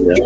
Yeah.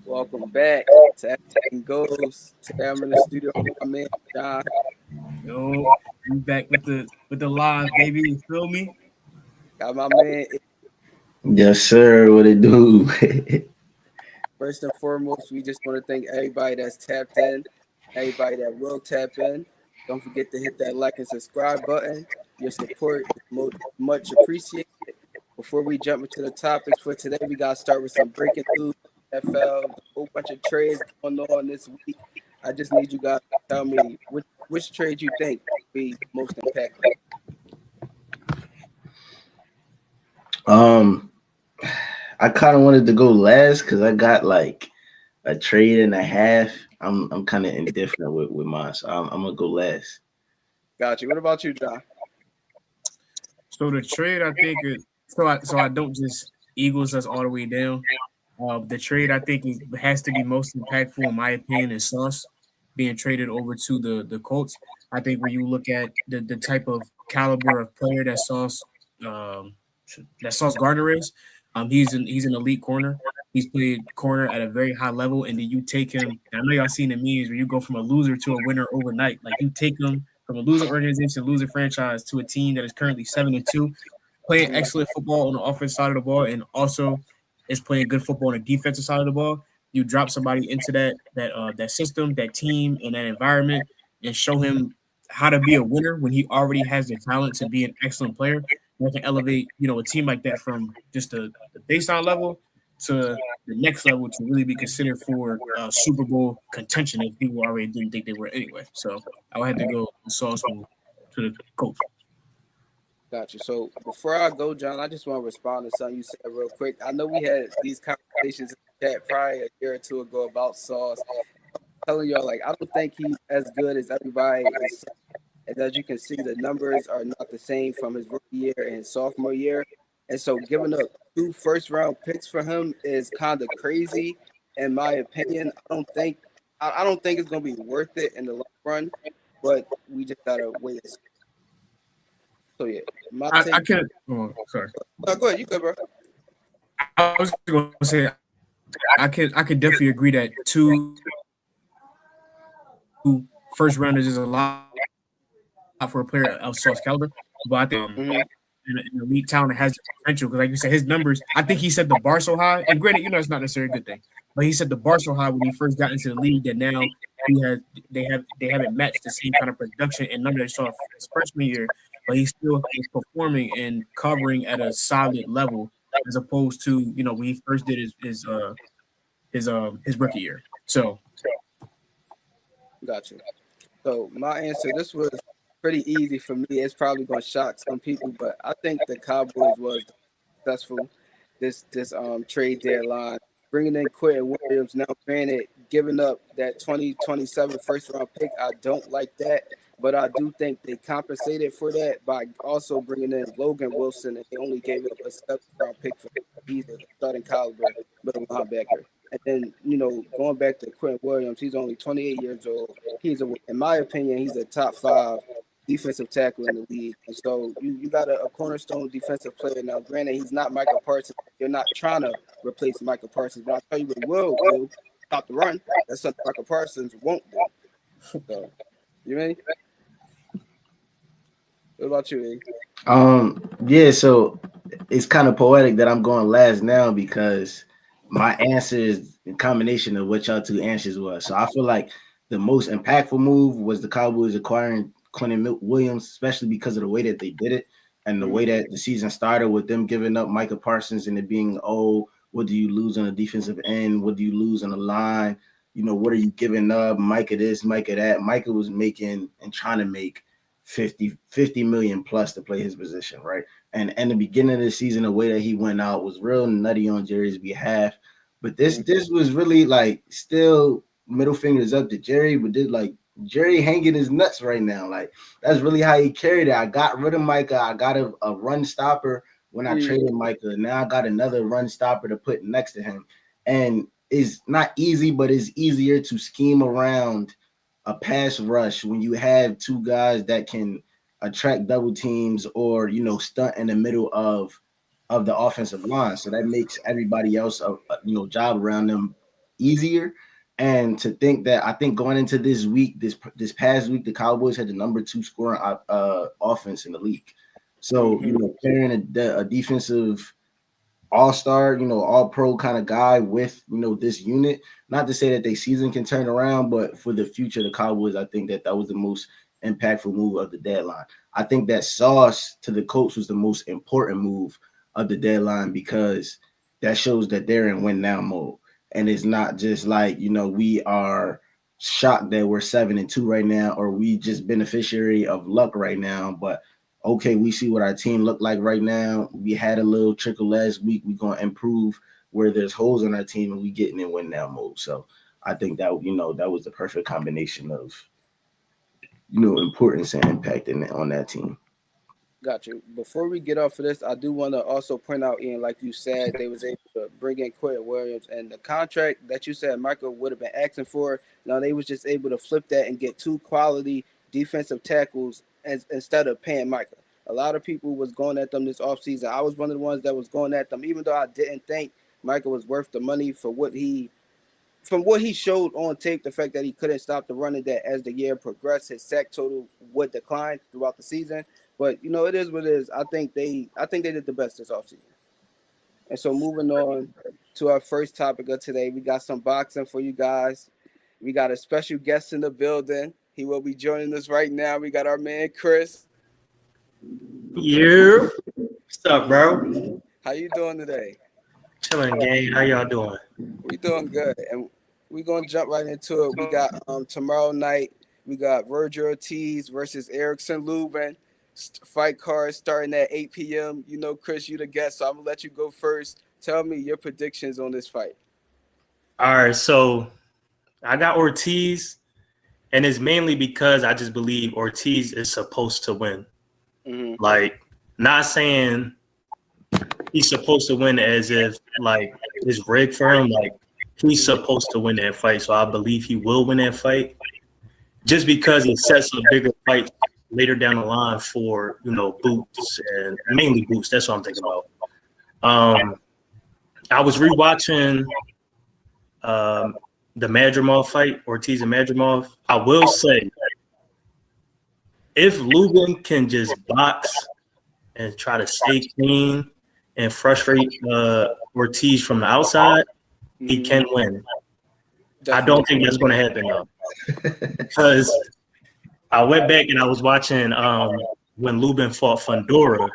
Welcome back to Everything Goes. Today I'm in the studio with my man John. Yo, we back with the live, baby. You feel me? Got my man. Yes, sir. What it do? First and foremost, we just want to thank everybody that's tapped in, everybody that will tap in. Don't forget to hit that like and subscribe button. Your support is much appreciated. Before we jump into the topics for today, we gotta start with some breaking news. NFL, a whole bunch of trades going on this week. I just need you guys to tell me which trade you think will be most impactful. um, I kind of wanted to go last because I got like a trade and a half. I'm kind of indifferent with mine, so I'm gonna go last. Got you. What about you, John? So the trade, I think, so I don't just Eagles us all the way down. The trade I think has to be most impactful in my opinion is Sauce being traded over to the Colts. I think when you look at the type of caliber of player um, that Sauce Gardner is, he's an elite corner. He's played corner at a very high level, and then you take him. And I know y'all seen the memes where you go from a loser to a winner overnight. Like you take him from a losing organization, losing franchise to a team that is currently 7-2, playing excellent football on the offensive side of the ball, and also is playing good football on the defensive side of the ball. You drop somebody into that system, that team, and that environment, and show him how to be a winner when he already has the talent to be an excellent player. That can elevate, a team like that from just the baseline level to the next level to really be considered for Super Bowl contention if people already didn't think they were anyway. So I would have to go Sauce to the coach. Got you. So before I go, John, I just want to respond to something you said real quick. I know we had these conversations in the chat probably a year or two ago about Sauce. Telling y'all, like, I don't think he's as good as everybody is. And as you can see, the numbers are not the same from his rookie year and his sophomore year. And so giving up 2 first-round picks for him is kind of crazy, in my opinion. I don't think it's gonna be worth it in the long run, but we just gotta wait and see. So yeah, my take. I can't. Oh, sorry. No, go ahead, you good, bro. I was going to say I could definitely agree that 2 first rounders is a lot for a player of Sauce caliber, but I think an elite talent that has the potential because, like you said, his numbers. I think he set the bar so high, and granted, it's not necessarily a good thing, but he set the bar so high when he first got into the league that now they haven't matched the same kind of production and number they saw his freshman year, but he still is performing and covering at a solid level as opposed to when he first did his rookie year. So Got you. So my answer, this was pretty easy for me. It's probably going to shock some people, but I think the Cowboys was successful this trade deadline, bringing in Quentin Williams. Now, granted, giving up that 2027 first round pick, I don't like that, but I do think they compensated for that by also bringing in Logan Wilson, and they only gave up a 7th round pick for him. He's a starting caliber middle linebacker. And then, going back to Quentin Williams, he's only 28 years old. In my opinion, he's a top 5 defensive tackle in the league. And so you got a cornerstone defensive player. Now, granted, he's not Michael Parsons. You're not trying to replace Michael Parsons, but I'll tell you what he will do, stop the run. That's something Michael Parsons won't do. So, you ready? What about you, E? Yeah. So it's kind of poetic that I'm going last now because my answer is a combination of what y'all 2 answers was. So I feel like the most impactful move was the Cowboys acquiring Quentin Williams, especially because of the way that they did it and the way that the season started with them giving up Micah Parsons and it being, oh, what do you lose on the defensive end? What do you lose on the line? What are you giving up? Micah this, Micah that. Micah was making and trying to make 50 million plus to play his position, right? And in the beginning of the season, the way that he went out was real nutty on Jerry's behalf. But this was really like still middle fingers up to Jerry, but did like Jerry hanging his nuts right now. Like that's really how he carried it. I got rid of Micah. I got a run stopper when I traded Micah. Now I got another run stopper to put next to him. And it's not easy, but it's easier to scheme around a pass rush when you have two guys that can attract double teams or stunt in the middle of the offensive line. So that makes everybody else job around them easier. And to think that I think going into this week, this past week, the Cowboys had the number 2 scoring offense in the league. So carrying a defensive all-star, all-pro kind of guy with, this unit. Not to say that their season can turn around, but for the future of the Cowboys, I think that was the most impactful move of the deadline. I think that Sauce to the Colts was the most important move of the deadline because that shows that they're in win-now mode. And it's not just like, we are shocked that we're 7-2 right now, or we just beneficiary of luck right now, but okay, we see what our team look like right now. We had a little trickle last week. We're going to improve where there's holes in our team, and we getting in win now mode. So I think that, that was the perfect combination of, importance and impact on that team. Got you. Before we get off of this, I do want to also point out, Ian, like you said, they was able to bring in Quentin Williams, and the contract that you said Michael would have been asking for. Now they was just able to flip that and get 2 quality defensive tackles instead of paying Micah. A lot of people was going at them this offseason. I was one of the ones that was going at them, even though I didn't think Micah was worth the money for what he showed on tape, the fact that he couldn't stop the running, that as the year progressed, his sack total would decline throughout the season. But it is what it is. I think they did the best this offseason. And so moving on to our first topic of today, we got some boxing for you guys. We got a special guest in the building. He will be joining us right now. We got our man Chris. Yeah. What's up, bro? How you doing today? Chilling, gang. How y'all doing? We doing good. And we're going to jump right into it. We got tomorrow night, we got Vergil Ortiz versus Erickson Lubin. Fight card starting at 8 p.m. Chris, you the guest, so I'm going to let you go first. Tell me your predictions on this fight. All right, so I got Ortiz, and it's mainly because I just believe Ortiz is supposed to win. Mm-hmm. Like, not saying he's supposed to win as if, like, it's rigged for him. Like, he's supposed to win that fight, so I believe he will win that fight. Just because it sets a bigger fight later down the line for, Boots, and mainly Boots. That's what I'm thinking about. I was rewatching the Madrimov fight, Ortiz and Madrimov. I will say, if Lubin can just box and try to stay clean and frustrate Ortiz from the outside, he can win. Definitely. I don't think that's going to happen, though. Because I went back and I was watching when Lubin fought Fundora.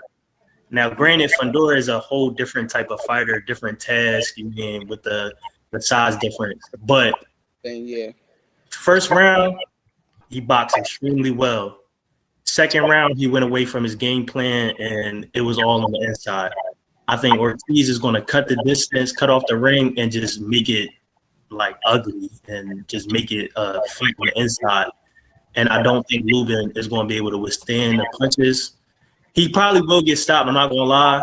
Now, granted, Fundora is a whole different type of fighter, different task, with the size difference. But first round, he boxed extremely well. Second round, he went away from his game plan, and it was all on the inside. I think Ortiz is going to cut the distance, cut off the ring, and just make it, like, ugly and just make it fight on the inside. And I don't think Lubin is going to be able to withstand the punches. He probably will get stopped, I'm not going to lie.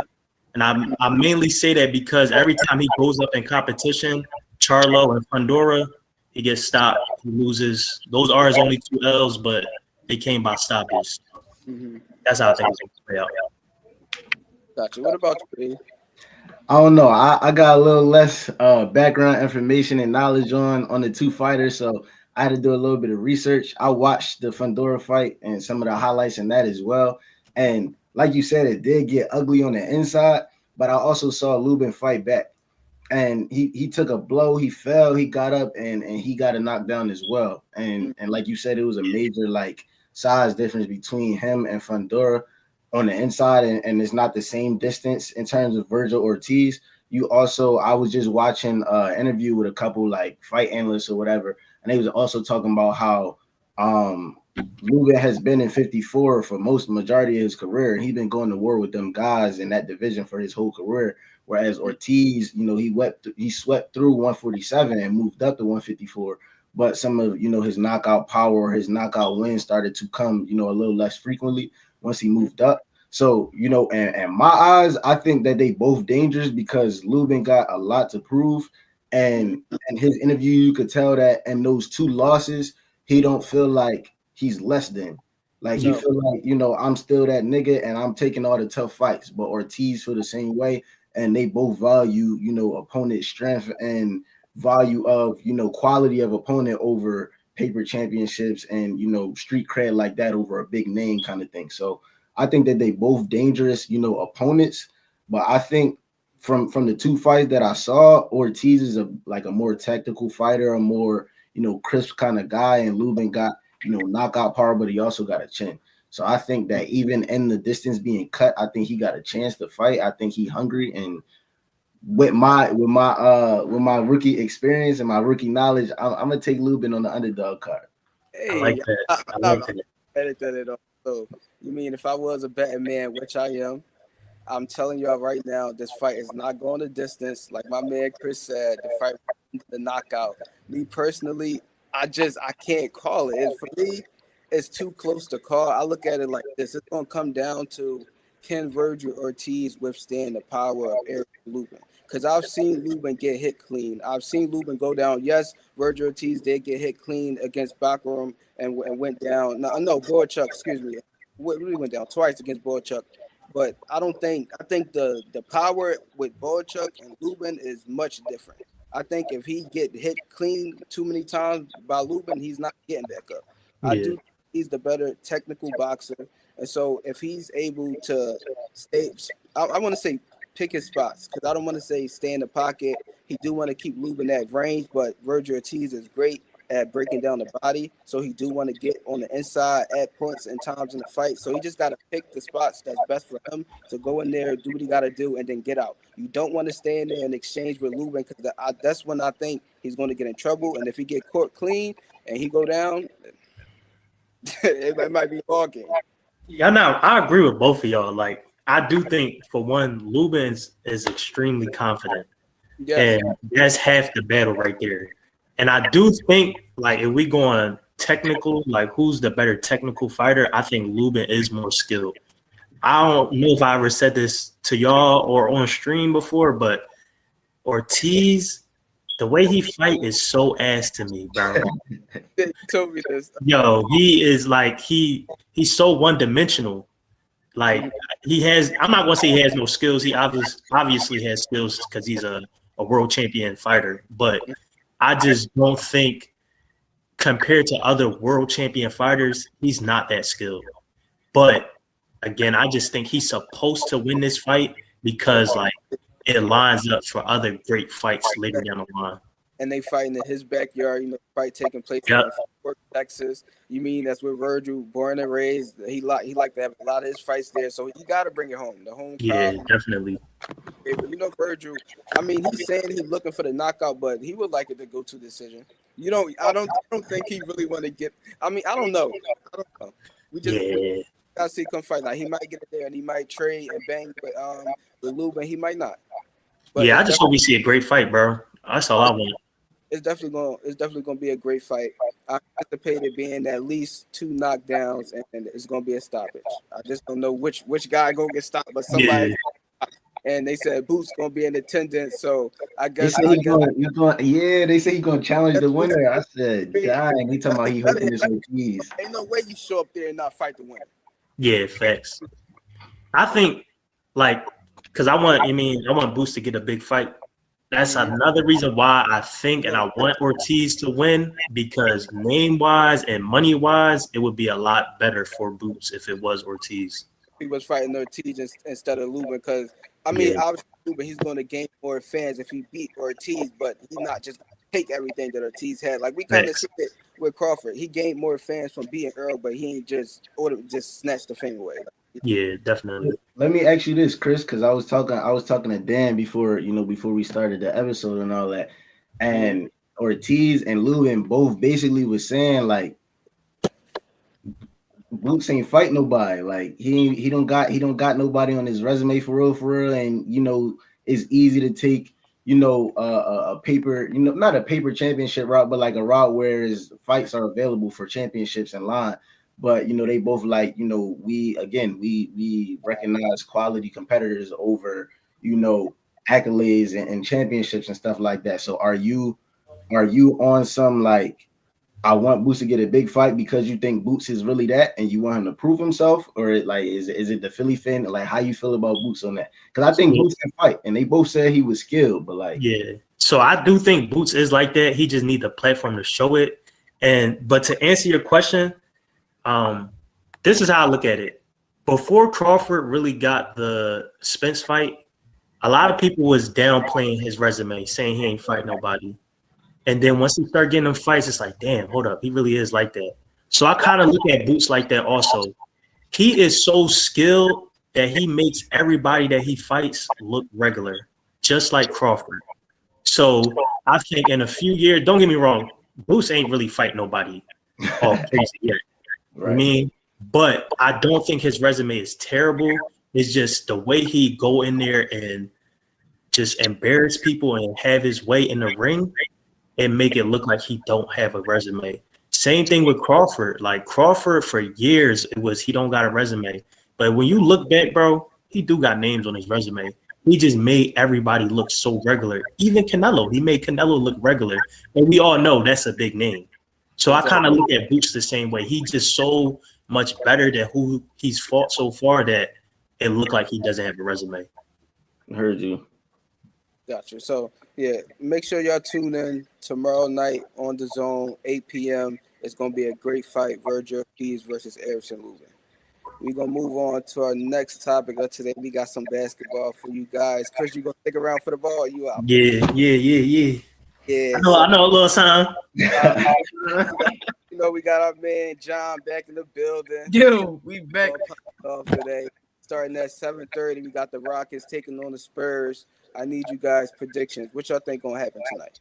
And I mainly say that because every time he goes up in competition, Charlo and Fundora, he gets stopped. He loses. Those are his only 2 L's, but they came by stoppage. Mm-hmm. That's how I think it's going to play out. Gotcha. What about you? I don't know. I got a little less background information and knowledge on the 2 fighters, so I had to do a little bit of research. I watched the Fundora fight and some of the highlights in that as well. And like you said, it did get ugly on the inside, but I also saw Lubin fight back. And he took a blow, he fell, he got up, and he got a knockdown as well. And like you said, it was a major, like, size difference between him and Fundora on the inside, and it's not the same distance in terms of Vergil Ortiz. I was just watching an interview with a couple, like, fight analysts or whatever, and they was also talking about how Lubin has been in 54 for majority of his career, and he's been going to war with them guys in that division for his whole career. Whereas Ortiz, he swept through 147 and moved up to 154, but some of his knockout power or his knockout wins started to come a little less frequently once he moved up. So and my eyes, I think that they both dangerous because Lubin got a lot to prove, and in his interview you could tell that in those 2 losses he don't feel like he's less than. Like he feel like I'm still that nigga and I'm taking all the tough fights. But Ortiz feel the same way, and they both value opponent strength and value of quality of opponent over paper championships and street cred like that over a big name kind of thing. So I think that they both dangerous opponents, but I think from the 2 fights that I saw, Ortiz is a more technical fighter, a more crisp kind of guy, and Lubin got knockout power, but he also got a chin. So I think that even in the distance being cut, I think he got a chance to fight. I think he hungry, and with my rookie experience and my rookie knowledge, I'm gonna take Lubin on the underdog card. Hey, I like that. I like that. Edit that at all. So you mean if I was a betting man, which I am, I'm telling y'all right now, this fight is not going the distance. Like my man Chris said, the fight, the knockout. Me personally, I can't call it. For me, it's too close to call. I look at it like this: it's gonna come down to can Vergil Ortiz withstand the power of Eric Lubin? Because I've seen Lubin get hit clean. I've seen Lubin go down. Yes, Vergil Ortiz did get hit clean against Baccarum and went down. No, Boychuk, excuse me. Really went down twice against Boychuk. But I think the power with Boychuk and Lubin is much different. I think if he get hit clean too many times by Lubin, he's not getting back up. I do think he's the better technical boxer. And so if he's able to stay, I want to say pick his spots because I don't want to say stay in the pocket. He do want to keep Lubin at range, but Vergil Ortiz is great at breaking down the body. So he do want to get on the inside at points and times in the fight. So he just got to pick the spots that's best for him to go in there, do what he got to do, and then get out. You don't want to stay in there and exchange with Lubin because that's when I think he's going to get in trouble. And if he get caught clean and he go down, it might be a ball game. Yeah, no, I agree with both of y'all. Like, I do think, for one, Lubin is extremely confident. Yes. And that's half the battle right there. And I do think, like, if we go on technical, like, who's the better technical fighter, I think Lubin is more skilled. I don't know if I ever said this to y'all or on stream before, but Ortiz, the way he fight is so ass to me, bro. They told me this. Yo, he is like he's so one-dimensional. Like he has, I'm not gonna say he has no skills. He obviously has skills because he's a world champion fighter. But I just don't think, compared to other world champion fighters, he's not that skilled. But again, I just think he's supposed to win this fight because like it lines up for other great fights later down the line. And they fighting in his backyard, fight taking place in Texas. You mean that's where Vergil, born and raised, he like to have a lot of his fights there. So you got to bring it home. The home crowd. Yeah, definitely. Vergil, I mean, he's saying he's looking for the knockout, but he would like it to go to decision. I don't think he really want to get. I mean, I don't know. We just gotta see come fight. Like he might get it there, and he might trade and bang with Lubin. He might not. But I just hope we see a great fight, bro. That's all I want. It's definitely gonna be a great fight. I anticipate it being at least 2 knockdowns, and it's gonna be a stoppage. I just don't know which guy gonna get stopped, but somebody. Yeah. And they said Boots gonna be in attendance, so I guess. They say he's gonna challenge the winner. I said, God, he talking about he hoping this with keys. Ain't no way you show up there and not fight the winner. Yeah, facts. I think, like, because I want Boots to get a big fight. That's another reason why I think and I want Ortiz to win, because name-wise and money-wise, it would be a lot better for Boots if it was Ortiz. He was fighting Ortiz instead of Lubin because, obviously Lubin, he's going to gain more fans if he beat Ortiz, but he's not just going to take everything that Ortiz had. Like we kind of see it with Crawford. He gained more fans from beating Earl, but he ain't just snatched the fame away. Yeah, definitely. Let me ask you this, Chris, because I was talking to Dan before we started the episode and all that, and Ortiz and Lubin both basically was saying like Boots ain't fight nobody. Like he don't got nobody on his resume for real, and it's easy to take a paper, not a paper championship route, but like a route where his fights are available for championships in line. But they both like, we recognize quality competitors over, accolades and championships and stuff like that. So are you on some like, I want Boots to get a big fight because you think Boots is really that and you want him to prove himself, or is it the Philly fan? Like, how you feel about Boots on that? Because I think Boots can fight, and they both said he was skilled, but like, yeah. So I do think Boots is like that. He just needs a platform to show it. But to answer your question, this is how I look at it. Before Crawford really got the Spence fight, a lot of people was downplaying his resume, saying he ain't fight nobody. And then once he started getting them fights, it's like, damn, hold up, he really is like that. So I kind of look at Boots like that also. He is so skilled that he makes everybody that he fights look regular, just like Crawford. So I think in a few years, don't get me wrong, Boots ain't really fight nobody all crazy yet. right. I mean, but I don't think his resume is terrible. It's just the way he go in there and just embarrass people and have his way in the ring and make it look like he don't have a resume. Same thing with Crawford. Like Crawford for years, it was he don't got a resume. But when you look back, bro, he do got names on his resume. He just made everybody look so regular. Even Canelo, he made Canelo look regular. And we all know that's a big name. So I kind of look at Boots the same way. He's just so much better than who he's fought so far that it looked like he doesn't have a resume. Heard you. Gotcha. So, yeah, make sure y'all tune in tomorrow night on the Zone, 8 p.m. It's going to be a great fight, Vergil Keys versus Erickson Lubin. We're going to move on to our next topic of today. We got some basketball for you guys. Chris, you going to stick around for the ball? You out? Yeah. Yeah. I know a little something. We got our man John back in the building. Yo, we back. Off today. Starting at 7:30, we got the Rockets taking on the Spurs. I need you guys' predictions. What y'all think gonna happen tonight?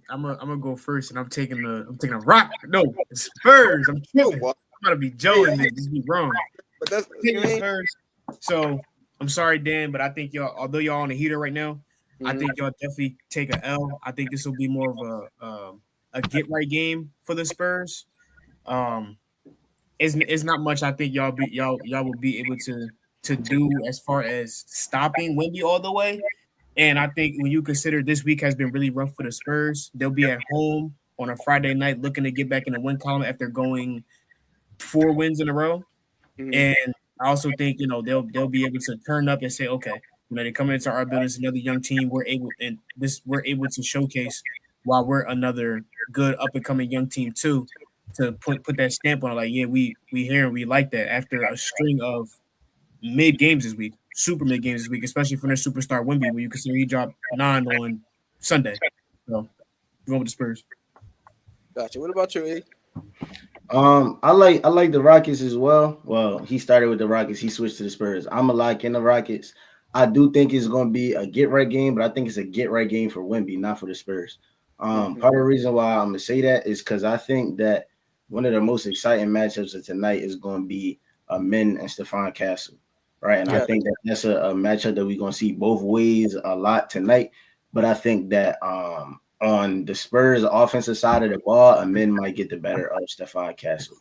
I'm gonna go first, and I'm taking a rock. No, the Spurs. I'm tripping. I'm gonna be Joe and just be wrong. But that's Spurs. So I'm sorry, Dan, but I think y'all, although y'all on the heater right now, I think y'all definitely take a L. I think this will be more of a get right game for the Spurs. It's not much I think y'all will be able to do as far as stopping Wemby all the way. And I think when you consider this week has been really rough for the Spurs, they'll be at home on a Friday night looking to get back in the win column after going 4 wins in a row. Mm-hmm. And I also think they'll be able to turn up and say, okay, they're coming into our building, another young team. We're able to showcase while we're another good up and coming young team too, to put that stamp on it. Like, yeah, we here and we like that after a string of mid games this week, super mid games this week, especially for their superstar Wemby, where you consider he dropped 9 on Sunday. So going with the Spurs. Gotcha. What about you, E? I like the Rockets as well. Well, he started with the Rockets, he switched to the Spurs. I'm a lock in the Rockets. I do think it's going to be a get right game, but I think it's a get right game for Wemby, not for the Spurs. Part of the reason why I'm gonna say that is because I think that one of the most exciting matchups of tonight is going to be Min and Stephon Castle, right? And I think that that's a matchup that we're going to see both ways a lot tonight. But I think that on the Spurs offensive side of the ball, Min might get the better of Stephon Castle.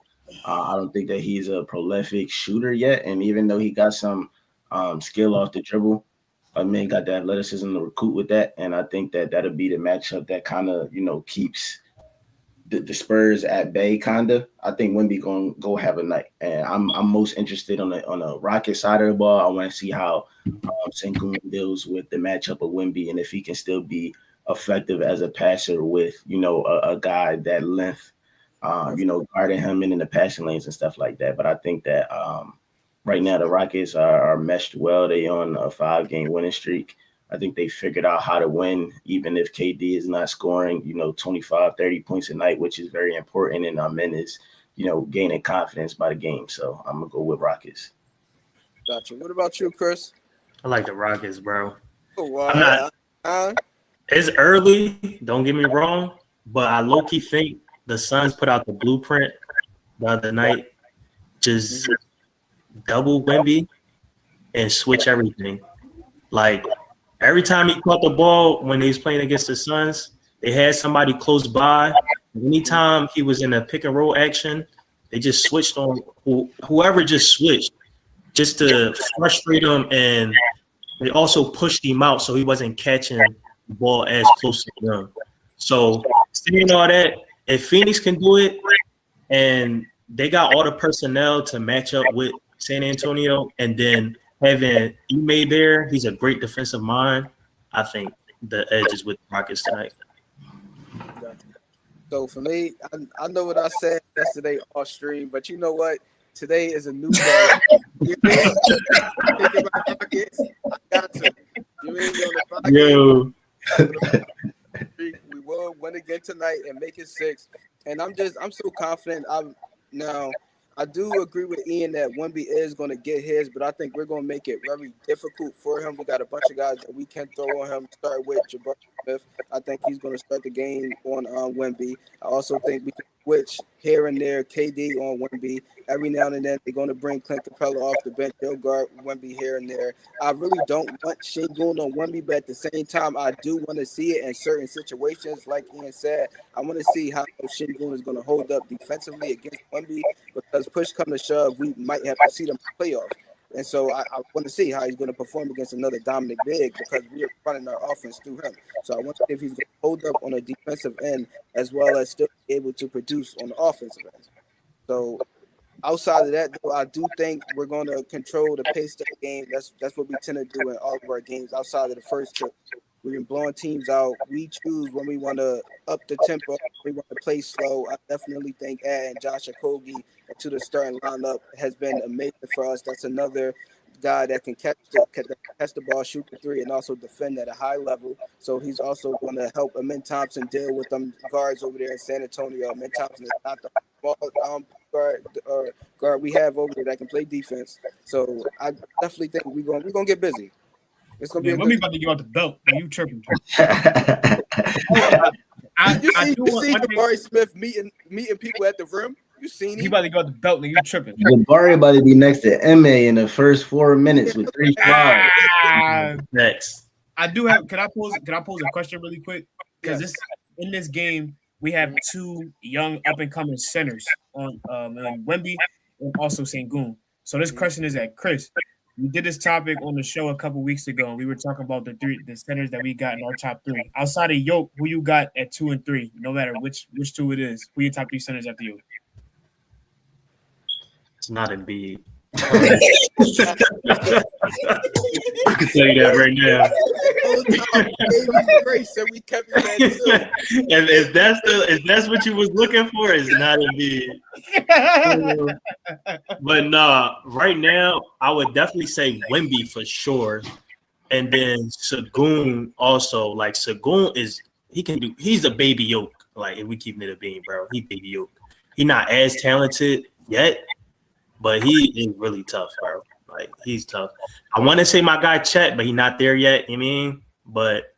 I don't think that he's a prolific shooter yet, and even though he got some skill off the dribble, Min got the athleticism to recruit with that, and I think that that'll be the matchup that kind of keeps the Spurs at bay, kinda. I think Wemby gonna go have a night, and I'm most interested on the Rocket side of the ball. I want to see how Sengun deals with the matchup of Wemby, and if he can still be effective as a passer with a guy that length, guarding him in the passing lanes and stuff like that. But I think that right now the Rockets are meshed well. They on a 5-game winning streak. I think they figured out how to win, even if KD is not scoring, 25, 30 points a night, which is very important. And Min is, gaining confidence by the game. So I'm going to go with Rockets. Gotcha. What about you, Chris? I like the Rockets, bro. Oh, wow. It's early, don't get me wrong, but I low-key think the Suns put out the blueprint the other night. Just double Wemby and switch everything. Like every time he caught the ball when he was playing against the Suns, they had somebody close by. Anytime he was in a pick and roll action, they just switched on whoever just switched just to frustrate him, and they also pushed him out so he wasn't catching the ball as close to him. So seeing all that, if Phoenix can do it, and they got all the personnel to match up with San Antonio, and then having Ime there, he's a great defensive mind. I think the edge is with the Rockets tonight. So for me, I know what I said yesterday off stream, but you know what? Today is a new day. You mean? Thinking about Rockets, I got to. You mean on the Rockets? Yo. We will win again tonight and make it 6. And I'm so confident. I do agree with Ian that Wemby is going to get his, but I think we're going to make it very difficult for him. We got a bunch of guys that we can throw on him. Start with Jabari Smith. I think he's going to start the game on Wemby. I also think we can switch here and there, KD on Wemby. Every now and then, they're going to bring Clint Capella off the bench. They'll guard Wemby here and there. I really don't want Şengün on Wemby, but at the same time, I do want to see it in certain situations. Like Ian said, I want to see how Şengün is going to hold up defensively against Wemby, because push come to shove, we might have to see them in the playoffs. And so I want to see how he's going to perform against another dominant big, because we're running our offense through him. So I want to see if he's going to hold up on a defensive end as well as still be able to produce on the offensive end. So outside of that, though, I do think we're going to control the pace of the game. That's what we tend to do in all of our games outside of the first trip. We've been blowing teams out. We choose when we want to up the tempo, we want to play slow. I definitely think adding Josh Okogie to the starting lineup has been amazing for us. That's another guy that can catch the ball, shoot the three, and also defend at a high level. So he's also going to help Amin Thompson deal with them guards over there in San Antonio. Amin Thompson is not the ball guard we have over there that can play defense. So I definitely think we're gonna get busy. It's gonna be. Let me about to give out the belt. You tripping? You see Jabari Smith meeting people at the rim. You seen him? He about to go out the belt. You tripping? Jabari about to be next to Ma in the first 4 minutes with 3 fouls. Next, I do have. Can I pose a question really quick? Because in this game we have 2 young up and coming centers on Wemby and also Şengün. So this question is at Chris. We did this topic on the show a couple weeks ago, and we were talking about the centers that we got in our top 3. Outside of Yoke, who you got at 2 and 3? No matter which 2 it is, who your top 3 centers after Yoke? it's not Embiid. I can tell you that right now. And if that's what you was looking for, it's not Embiid. But no, right now I would definitely say Wemby for sure, and then Şengün also. Like Şengün he's a baby Yoke. Like if we keep it a bean, bro, he baby Yoke. He not as talented yet, but he is really tough, bro. Like he's tough. I want to say my guy Chet, but he's not there yet. You mean? But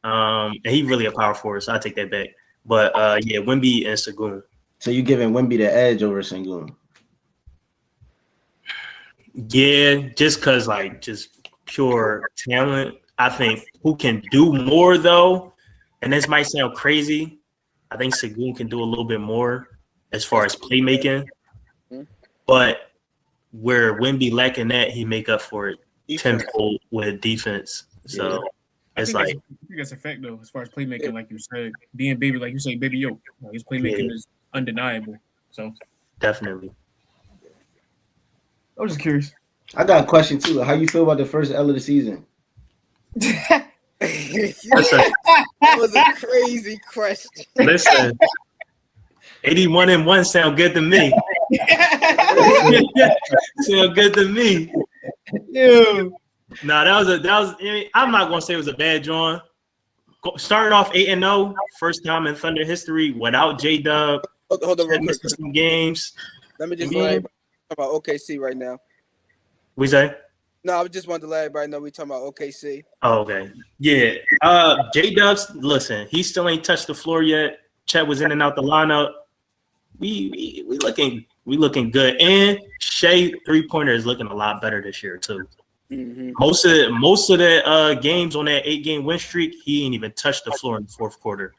and he really a power forward, so I take that back. But yeah, Wemby and Şengün. So you giving Wemby the edge over Şengün? Yeah, just cause like just pure talent. I think who can do more though, and this might sound crazy. I think Şengün can do a little bit more as far as playmaking. But where Wemby lacking that, he make up for it tenfold with defense. So it's like I think that's a fact though, as far as playmaking, like you said, being baby, like you say, baby Yoke. Like his playmaking is undeniable. So definitely. I was just curious. I got a question too. How you feel about the first L of the season? That was a crazy question. Listen, 81-1 sound good to me. Sound good to me. Ew. No, that was. I'm not gonna say it was a bad drawing. Starting off 8-0, first time in Thunder history without J-Dub. Hold on, real quick. Some games. Let me just talk about OKC right now. We say? No, I just wanted to let everybody know we talking about OKC. Oh, okay. Yeah. J-Dubs, listen, he still ain't touched the floor yet. Chet was in and out the lineup. We looking good. And Shea 3-pointer is looking a lot better this year too. Mm-hmm. Most of the games on that 8-game win streak, he ain't even touched the floor in the fourth quarter.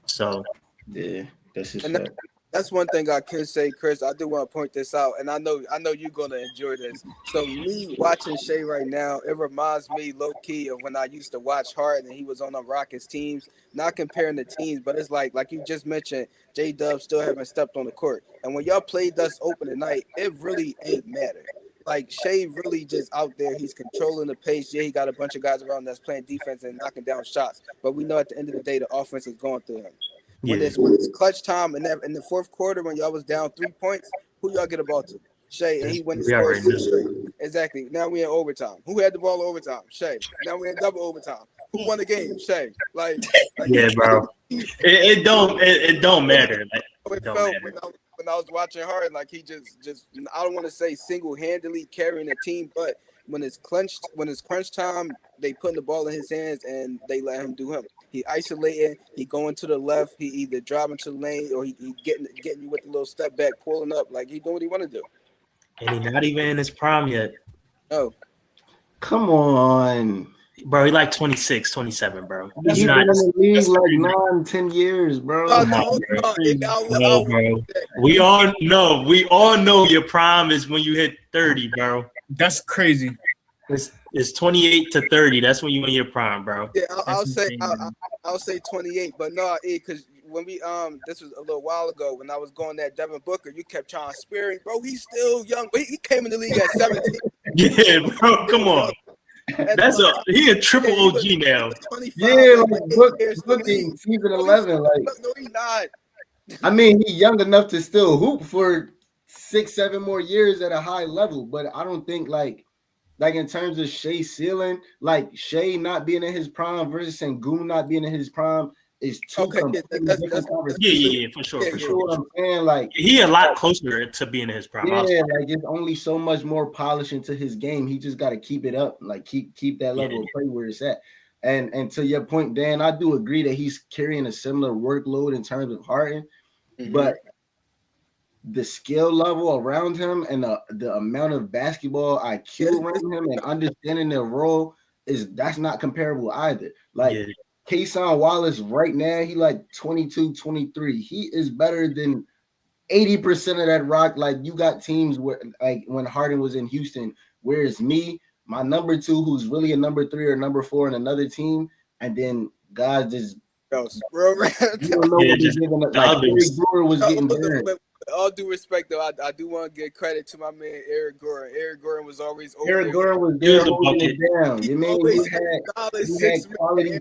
So Yeah, that's his And fact. that's one thing I can say, Chris. I do want to point this out, and I know you're gonna enjoy this. So me watching Shea right now, it reminds me low key of when I used to watch Harden and he was on the Rockets teams. Not comparing the teams, but it's like you just mentioned, J Dub still haven't stepped on the court, and when y'all played us open tonight, it really ain't matter. Like Shea really just out there. He's controlling the pace. Yeah, he got a bunch of guys around that's playing defense and knocking down shots. But we know at the end of the day, the offense is going through him. When yeah, it's clutch time and in the fourth quarter when y'all was down 3 points, who y'all get the ball to? Shea, and he went and we scored already 6 knew. straight. Exactly. Now we in overtime. Who had the ball in overtime? Shea. Now we in double overtime. Who won the game? Shea. Like Yeah, bro. It don't matter. Like, it don't felt matter. when I was watching Harden, like he just I don't want to say single handedly carrying the team, but when it's crunch time, they putting the ball in his hands and they let him do him. He isolating, he going to the left, he either driving to the lane or he getting you with a little step back, pulling up, like he doing what he want to do. And he's not even in his prime yet. Oh, Come on. Bro, he like 26, 27, bro. He's been in the league like 9-10 years, bro. No, bro. We all know your prime is when you hit 30, bro. That's crazy. It's 28 to 30. That's when you in your prime, bro. yeah, That's insane, I'll say 28, but no, because when we this was a little while ago when I was going that Devin Booker, you kept trying to spear him, bro. He's still young, but he came in the league at 17. Yeah, bro. Come on. He a triple OG now. Yeah, like looking season 11. Like, no, he's not. I mean, he's young enough to still hoop for 6-7 more years at a high level, but I don't think like in terms of Shea ceiling, like Shea not being in his prime versus Sengun not being in his prime is two completely different conversations. Yeah, for sure. You know what I'm saying? Like he a lot closer to being in his prime. Yeah, like it's only so much more polishing to his game. He just got to keep it up, like keep that level of play where it's at. And to your point, Dan, I do agree that he's carrying a similar workload in terms of Harden, but the skill level around him and the amount of basketball IQ around him and understanding their role that's not comparable either. Like Kason Wallace right now, he like 22, 23. He is better than 80% of that rock. Like you got teams where like when Harden was in Houston, whereas me, my number 2, who's really a number 3 or number 4 in another team, and then guys just you don't know what they're giving up. Like Eric Brewer was getting burned. All due respect, though, I do want to give credit to my man Eric Goran. Eric Goran was always over Eric Goran was there holding it down. You mean you had quality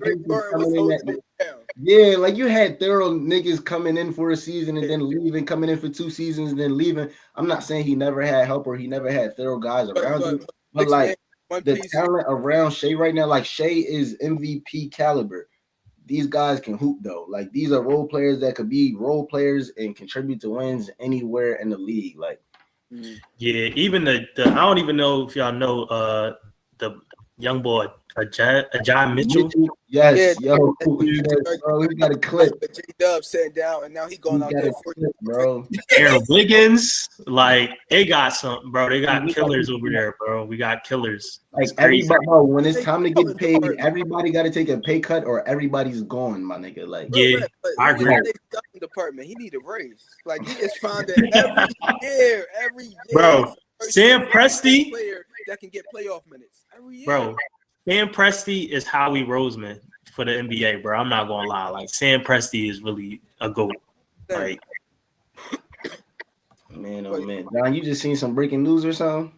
people coming in that. Yeah, like you had thorough niggas coming in for a season and then leaving, coming in for 2 seasons and then leaving. I'm not saying he never had help or he never had thorough guys around him, but like the talent around Shea right now, like Shea is MVP caliber. These guys can hoop though. Like these are role players that could be role players and contribute to wins anywhere in the league. Like, yeah, even the I don't even know if y'all know the young boy Ajay Mitchell. Yes, yo, bro, he got a clip. J Dub sat down and now he going out there for clip, bro. Aaron Wiggins, like they got some, bro. They got killers over there, bro. We got killers. Like everybody, bro, when it's time to get paid, everybody got to take a pay cut or everybody's gone, my nigga. Like, yeah, I agree. Department, he need a raise. Like he is finding every year, bro. Sam Presti that can get playoff minutes every year, bro. Sam Presti is Howie Roseman for the NBA, bro. I'm not gonna lie. Like Sam Presti is really a GOAT. Like, man, oh man, Don, you just seen some breaking news or something?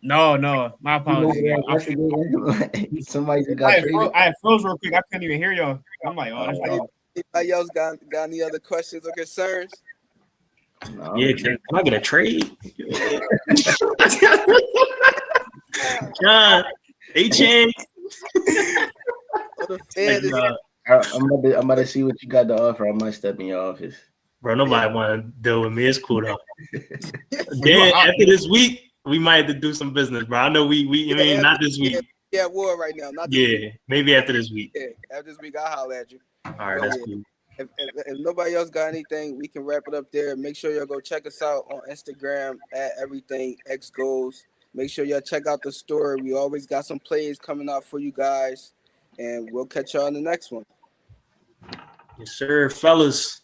No, my apologies. Somebody got traded. I froze real quick. I couldn't even hear y'all. I'm like, oh, that's wrong. Anybody else got any other questions or concerns? No. Yeah, can I get a trade? John, HN. I'm about to see what you got to offer. I might step in your office. Bro, nobody want to deal with me. It's cool though. Then after this week, we might have to do some business, bro. I know I mean, not this week. Yeah, war right now. Not this week. Maybe after this week. Yeah, after this week, I'll holler at you. All right, that's cool. If nobody else got anything, we can wrap it up there. Make sure y'all go check us out on Instagram at everything X Goals. Make sure y'all check out the story. We always got some plays coming out for you guys, and we'll catch y'all in the next one. Yes, sir, fellas.